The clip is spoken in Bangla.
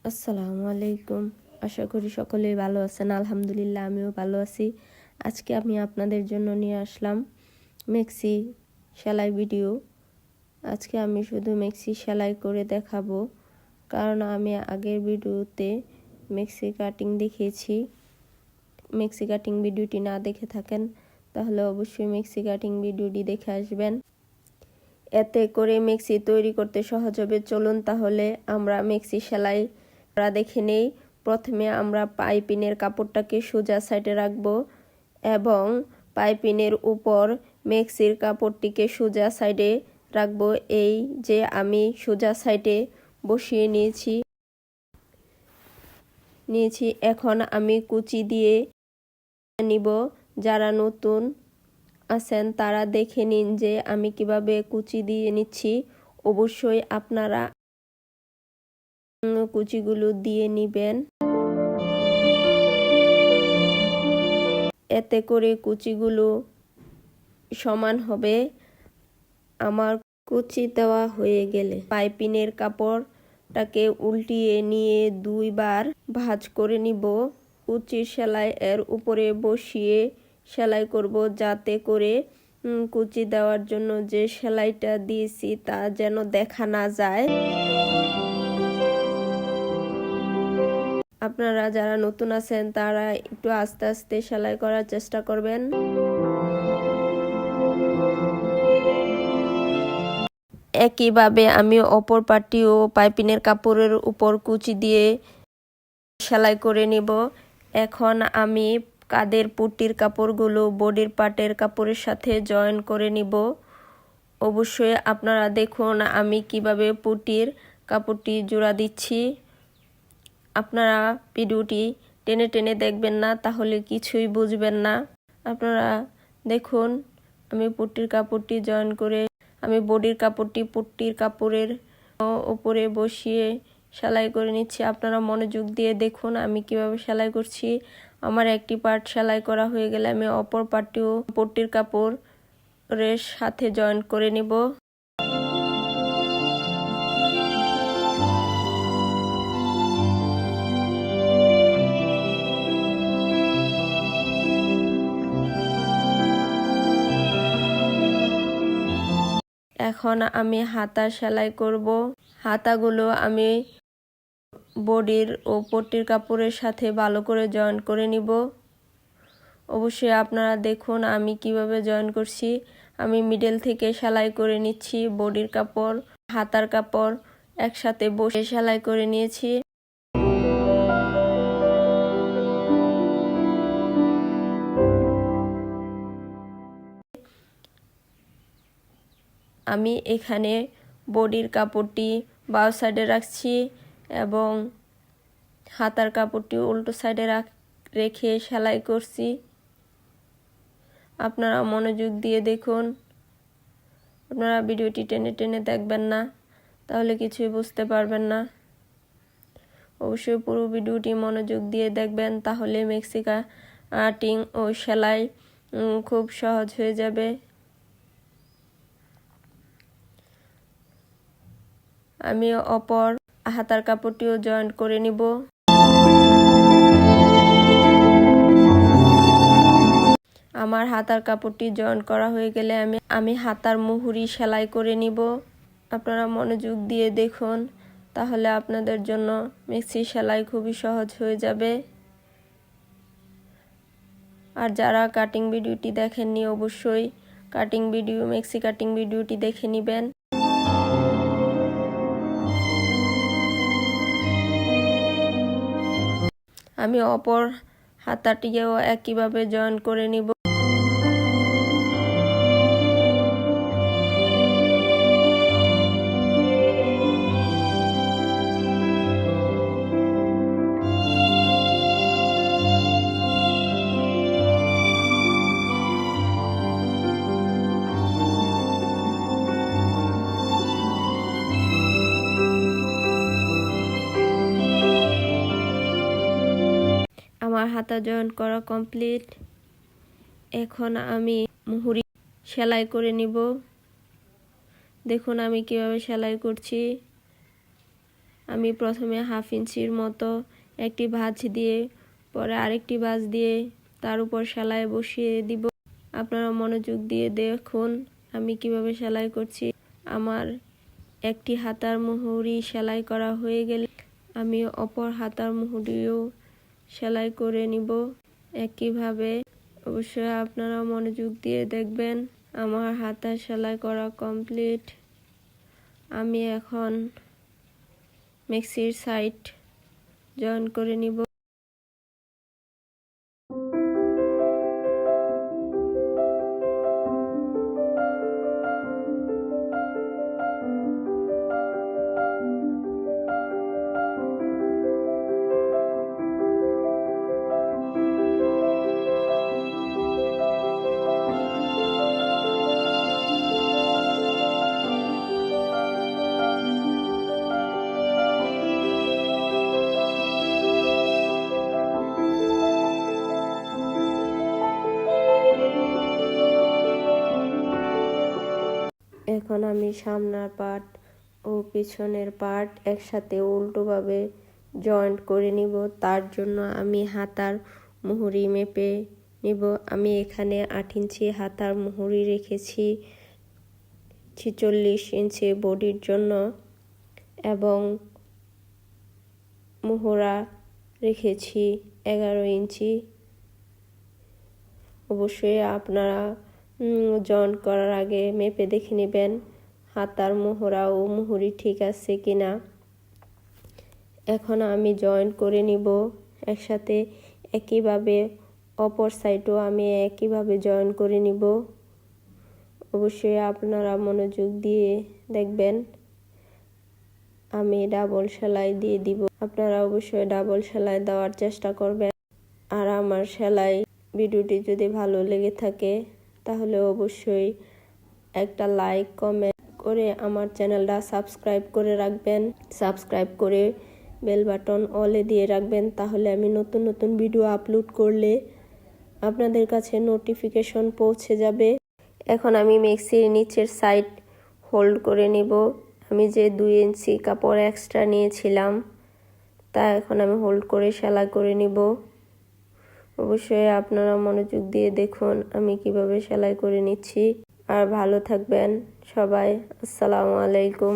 আসসালামু আলাইকুম। আশা করি সকলেই ভালো আছেন। আলহামদুলিল্লাহ আমিও ভালো আছি। আজকে আমি আপনাদের জন্য নিয়ে আসলাম মেক্সি সেলাই ভিডিও। আজকে আমি শুধু মেক্সি সেলাই করে দেখাবো, কারণ আমি আগের ভিডিওতে মেক্সি কাটিং দেখিয়েছি। মেক্সি কাটিং ভিডিওটি না দেখে থাকেন তাহলে অবশ্যই মেক্সি কাটিং ভিডিওটি দেখে আসবেন। এতে করে মেক্সি তৈরি করতে সহজ হবে। চলুন তাহলে আমরা মেক্সি সেলাই দেখে নেই। প্রথমে আমরা পাইপিনের কাপড়টাকে সোজা সাইডে রাখবো এবং পাইপিনের উপর মেক্সির কাপড়টিকে সোজা সাইডে রাখবো। এই যে আমি সোজা সাইডে বসিয়ে নিয়েছি। এখন আমি কুচি দিয়ে নিব। যারা নতুন আছেন তারা দেখে নিন যে আমি কিভাবে কুচি দিয়ে নিচ্ছি। অবশ্যই আপনারা কুচিগুলো দিয়ে নিবেন। এতে করে কুচিগুলো সমান হবে। আমার কুচি দেওয়া হয়ে গেলে পাইপিনের কাপড়টাকে উল্টিয়ে নিয়ে 2 বার ভাঁজ করে নিব। কুচির সেলাই এর উপরে বসিয়ে সেলাই করব, যাতে করে কুচি দেওয়ার জন্য যে সেলাইটা দিয়েছি তা যেন দেখা না যায়। আপনারা যারা নতুন আছেন তারা একটু আস্তে আস্তে সেলাই করার চেষ্টা করবেন। একইভাবে আমি অপর পাটিও পাইপিনের কাপড়ের উপর কুচি দিয়ে সেলাই করে নিব। এখন আমি কাঁধের পুটির কাপড়গুলো বডির পার্টের কাপড়ের সাথে জয়েন করে নিব। অবশ্যই আপনারা দেখুন আমি কিভাবে পুটির কাপড়টি জোড়া দিচ্ছি। আপনারা ভিডিওটি টেনে টেনে দেখবেন না, তাহলে কিছুই বুঝবেন না। আপনারা দেখুন আমি পুটির কাপড়টি জয়েন করে আমি বডির কাপড়টি পুটির কাপড়ের উপরে বসিয়ে সেলাই করে নিচ্ছি। আপনারা মনোযোগ দিয়ে দেখুন আমি কিভাবে সেলাই করছি। আমার একটি পার্ট সেলাই করা হয়ে গেলে আমি অপর পার্টটিও পুটির কাপড়ের সাথে জয়েন করে নিব। এখন আমি হাতা সেলাই করব। হাতাগুলো আমি বডির ও পট্টির কাপড়ের সাথে ভালো করে জয়েন করে নিব। অবশ্যই আপনারা দেখুন আমি কিভাবে জয়েন করছি। আমি মিডল থেকে সেলাই করে নিচ্ছি। বডির কাপড় হাতার কাপড় একসাথে বসে সেলাই করে নিয়েছি। আমি এখানে বডির কাপড়টি বাঁ সাইডে রাখছি এবং হাতার কাপড়টি উল্টো সাইডে রেখে সেলাই করছি। আপনারা মনোযোগ দিয়ে দেখুন। আপনারা ভিডিওটি টেনে টেনে দেখবেন না, তাহলে কিছুই বুঝতে পারবেন না। অবশ্যই পুরো ভিডিওটি মনোযোগ দিয়ে দেখবেন, তাহলে মেক্সি কাটিং ও সেলাই খুব সহজ হয়ে যাবে। আমি অপর হাতার কাপড়টিও জয়েন্ট করে নিব। আমার হাতার কাপড়টি জয়েন করা হয়ে গেলে আমি হাতার মুহুরি সেলাই করে নিব। আপনারা মনোযোগ দিয়ে দেখুন, তাহলে আপনাদের জন্য মেক্সি সেলাই খুবই সহজ হয়ে যাবে। আর যারা কাটিং ভিডিওটি দেখেননি অবশ্যই মেক্সি কাটিং ভিডিওটি দেখে নেবেন। আমি অপর হাতাটিকেও একইভাবে জয়েন করে নিব। আমার হাতা জয়েন করা কমপ্লিট। এখন আমি মুহুরি সেলাই করে নিব। দেখুন আমি কিভাবে সেলাই করছি। আমি প্রথমে 1/2 ইঞ্চির মতো একটি ভাঁজ দিয়ে পরে আরেকটি ভাঁজ দিয়ে তার উপর সেলাই বসিয়ে দিব। আপনারা মনোযোগ দিয়ে দেখুন আমি কিভাবে সেলাই করছি। আমার একটি হাতার মুহুরি সেলাই করা হয়ে গেলে আমি অপর হাতার মুহুরিও সেলাই করে নিব একইভাবে। অবশ্যই আপনারা মনোযোগ দিয়ে দেখবেন। আমার হাতা সেলাই করা কমপ্লিট। আমি এখন মেক্সির সাইড জয়েন করে নিব। এখন আমি সামনের পার্ট ও পিছনের পার্ট একসাথে উল্টোভাবে জয়েন্ট করে নিব। তার জন্য আমি হাতার মুহুরি মেপে নিব। আমি এখানে 8 ইঞ্চি হাতার মুহুরি রেখেছি 46 ইঞ্চি বডির জন্য এবং মুহুরা রেখেছি 11 ইঞ্চি। অবশ্যই আপনারা জয়েন্ট করার আগে মেপে দেখে নেবেন হাতার মুহুরা ও মুহুরি ঠিক আছে কিনা। এখন আমি জয়েন্ট করে নিব একসাথে। একইভাবে অপর সাইডও আমি একইভাবে জয়েন করে নিব। অবশ্যই আপনারা মনোযোগ দিয়ে দেখবেন। আমি ডাবল সেলাই দিয়ে দিব। আপনারা অবশ্যই ডাবল সেলাই দেওয়ার চেষ্টা করবেন। আর আমার সেলাই ভিডিওটি যদি ভালো লেগে থাকে তাহলে অবশ্যই একটা লাইক কমেন্ট করে আমার চ্যানেলটা সাবস্ক্রাইব করে রাখবেন। সাবস্ক্রাইব করে বেল বাটন অলে দিয়ে রাখবেন, তাহলে আমি নতুন নতুন ভিডিও আপলোড করলে আপনাদের কাছে নোটিফিকেশন পৌঁছে যাবে। এখন আমি মেক্সির নিচের সাইড হোল্ড করে নিব। আমি যে 2 ইঞ্চি কাপড় এক্সট্রা নিয়েছিলাম তা এখন আমি হোল্ড করে সেলাই করে নিব। অবশ্যই আপনারা মনোযোগ দিয়ে দেখুন আমি কিভাবে সেলাই করে নিচ্ছি। আর ভালো থাকবেন সবাই। আসসালামু আলাইকুম।